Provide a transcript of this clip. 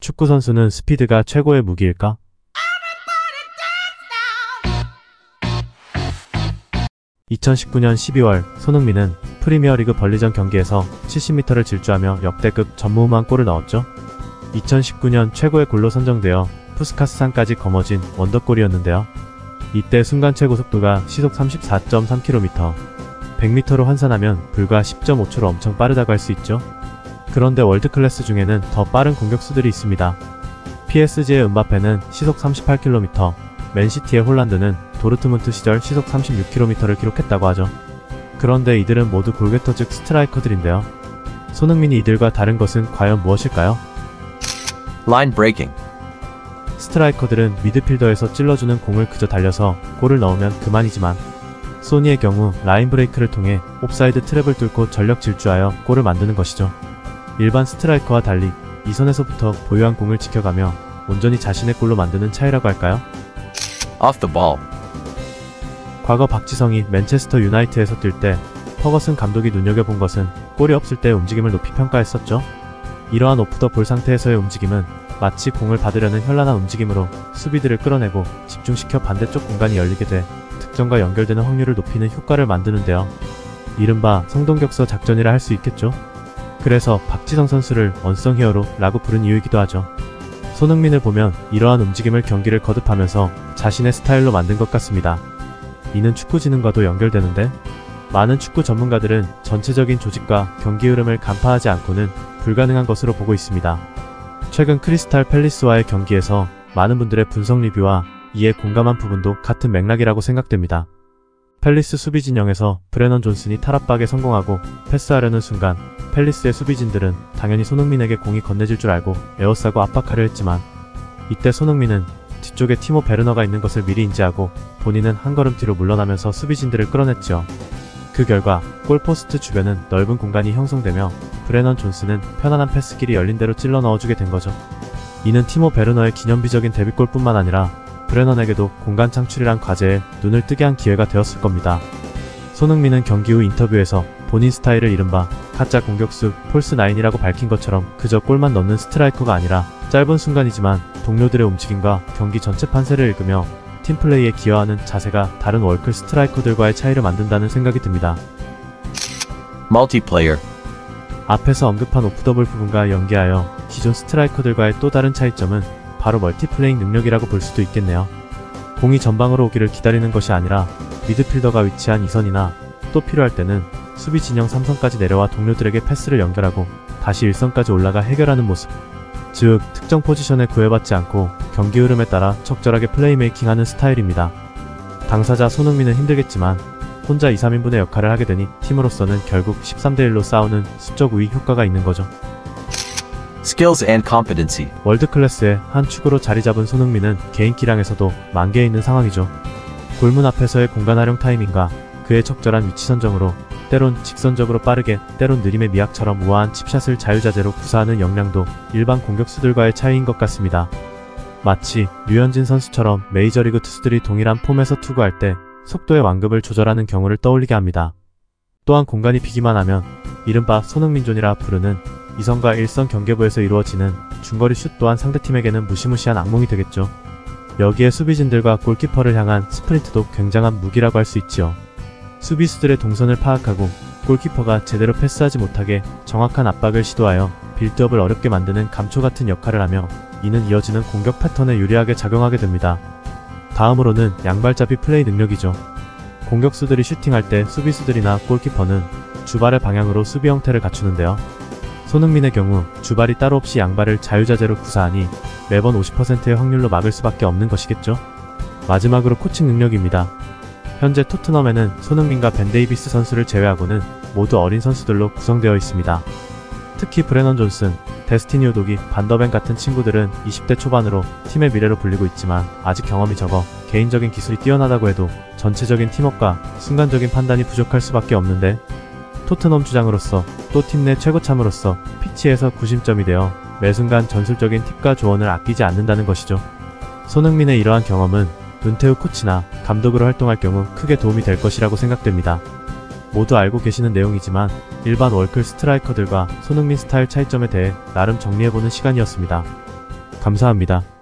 축구 선수는 스피드가 최고의 무기일까? 2019년 12월 손흥민은 프리미어리그 벌리전 경기에서 70m를 질주하며 역대급 전무후무한 골을 넣었죠. 2019년 최고의 골로 선정되어 푸스카스상까지 거머쥔 원더골이었는데요. 이때 순간 최고 속도가 시속 34.3km, 100m로 환산하면 불과 10.5초로 엄청 빠르다고 할 수 있죠. 그런데 월드클래스 중에는 더 빠른 공격수들이 있습니다. PSG의 음바페는 시속 38km, 맨시티의 홀란드는 도르트문트 시절 시속 36km를 기록했다고 하죠. 그런데 이들은 모두 골게터 즉 스트라이커들인데요. 손흥민이 이들과 다른 것은 과연 무엇일까요? Line breaking. 스트라이커들은 미드필더에서 찔러주는 공을 그저 달려서 골을 넣으면 그만이지만 소니의 경우 라인 브레이크를 통해 옵사이드 트랩을 뚫고 전력 질주하여 골을 만드는 것이죠. 일반 스트라이커와 달리 이 선에서부터 보유한 공을 지켜가며 온전히 자신의 골로 만드는 차이라고 할까요? Off the ball. 과거 박지성이 맨체스터 유나이트에서 뛸 때 퍼거슨 감독이 눈여겨본 것은 골이 없을 때 움직임을 높이 평가했었죠. 이러한 오프 더 볼 상태에서의 움직임은 마치 공을 받으려는 현란한 움직임으로 수비들을 끌어내고 집중시켜 반대쪽 공간이 열리게 돼 득점과 연결되는 확률을 높이는 효과를 만드는데요. 이른바 성동격서 작전이라 할 수 있겠죠. 그래서 박지성 선수를 언성 히어로 라고 부른 이유이기도 하죠. 손흥민을 보면 이러한 움직임을 경기를 거듭하면서 자신의 스타일로 만든 것 같습니다. 이는 축구지능과도 연결되는데 많은 축구 전문가들은 전체적인 조직과 경기 흐름을 간파하지 않고는 불가능한 것으로 보고 있습니다. 최근 크리스탈 팰리스와의 경기에서 많은 분들의 분석 리뷰와 이에 공감한 부분도 같은 맥락이라고 생각됩니다. 팰리스 수비 진영에서 브레넌 존슨이 탈압박에 성공하고 패스하려는 순간 팰리스의 수비진들은 당연히 손흥민에게 공이 건네질 줄 알고 에워싸고 압박하려 했지만 이때 손흥민은 뒤쪽에 티모 베르너가 있는 것을 미리 인지하고 본인은 한 걸음 뒤로 물러나면서 수비진들을 끌어냈죠. 그 결과 골포스트 주변은 넓은 공간이 형성되며 브레넌 존슨은 편안한 패스길이 열린 대로 찔러 넣어주게 된 거죠. 이는 티모 베르너의 기념비적인 데뷔골뿐만 아니라 브레넌에게도 공간 창출이란 과제에 눈을 뜨게 한 기회가 되었을 겁니다. 손흥민은 경기 후 인터뷰에서 본인 스타일을 이른바 가짜 공격수 폴스9이라고 밝힌 것처럼 그저 골만 넣는 스트라이커가 아니라 짧은 순간이지만 동료들의 움직임과 경기 전체 판세를 읽으며 팀플레이에 기여하는 자세가 다른 월클 스트라이커들과의 차이를 만든다는 생각이 듭니다. Multiplayer. 앞에서 언급한 오프더블 부분과 연계하여 기존 스트라이커들과의 또 다른 차이점은 바로 멀티플레잉 능력이라고 볼 수도 있겠네요. 공이 전방으로 오기를 기다리는 것이 아니라 미드필더가 위치한 2선이나 또 필요할 때는 수비 진영 3선까지 내려와 동료들에게 패스를 연결하고 다시 1선까지 올라가 해결하는 모습. 즉 특정 포지션에 구애받지 않고 경기 흐름에 따라 적절하게 플레이메이킹하는 스타일입니다. 당사자 손흥민은 힘들겠지만 혼자 2-3인분의 역할을 하게 되니 팀으로서는 결국 13대1로 싸우는 수적 우위 효과가 있는 거죠. Skills and competency. 월드클래스의 한 축으로 자리 잡은 손흥민은 개인 기량에서도 만개에 있는 상황이죠. 골문 앞에서의 공간 활용 타이밍과 그의 적절한 위치 선정으로 때론 직선적으로 빠르게 때론 느림의 미학처럼 우아한 칩샷을 자유자재로 구사하는 역량도 일반 공격수들과의 차이인 것 같습니다. 마치 류현진 선수처럼 메이저리그 투수들이 동일한 폼에서 투구할 때 속도의 완급을 조절하는 경우를 떠올리게 합니다. 또한 공간이 비기만 하면 이른바 손흥민존이라 부르는 2선과 1선 경계부에서 이루어지는 중거리 슛 또한 상대팀에게는 무시무시한 악몽이 되겠죠. 여기에 수비진들과 골키퍼를 향한 스프린트도 굉장한 무기라고 할 수 있지요. 수비수들의 동선을 파악하고 골키퍼가 제대로 패스하지 못하게 정확한 압박을 시도하여 빌드업을 어렵게 만드는 감초 같은 역할을 하며 이는 이어지는 공격 패턴에 유리하게 작용하게 됩니다. 다음으로는 양발잡이 플레이 능력이죠. 공격수들이 슈팅할 때 수비수들이나 골키퍼는 주발의 방향으로 수비 형태를 갖추는데요. 손흥민의 경우 주발이 따로 없이 양발을 자유자재로 구사하니 매번 50%의 확률로 막을 수밖에 없는 것이겠죠. 마지막으로 코칭 능력입니다. 현재 토트넘에는 손흥민과 벤 데이비스 선수를 제외하고는 모두 어린 선수들로 구성되어 있습니다. 특히 브레넌 존슨, 데스티니 우도기, 반더벤 같은 친구들은 20대 초반으로 팀의 미래로 불리고 있지만 아직 경험이 적어 개인적인 기술이 뛰어나다고 해도 전체적인 팀워크와 순간적인 판단이 부족할 수밖에 없는데 토트넘 주장으로서 또 팀 내 최고참으로서 피치에서 구심점이 되어 매순간 전술적인 팁과 조언을 아끼지 않는다는 것이죠. 손흥민의 이러한 경험은 은퇴 후 코치나 감독으로 활동할 경우 크게 도움이 될 것이라고 생각됩니다. 모두 알고 계시는 내용이지만 일반 월클 스트라이커들과 손흥민 스타일 차이점에 대해 나름 정리해보는 시간이었습니다. 감사합니다.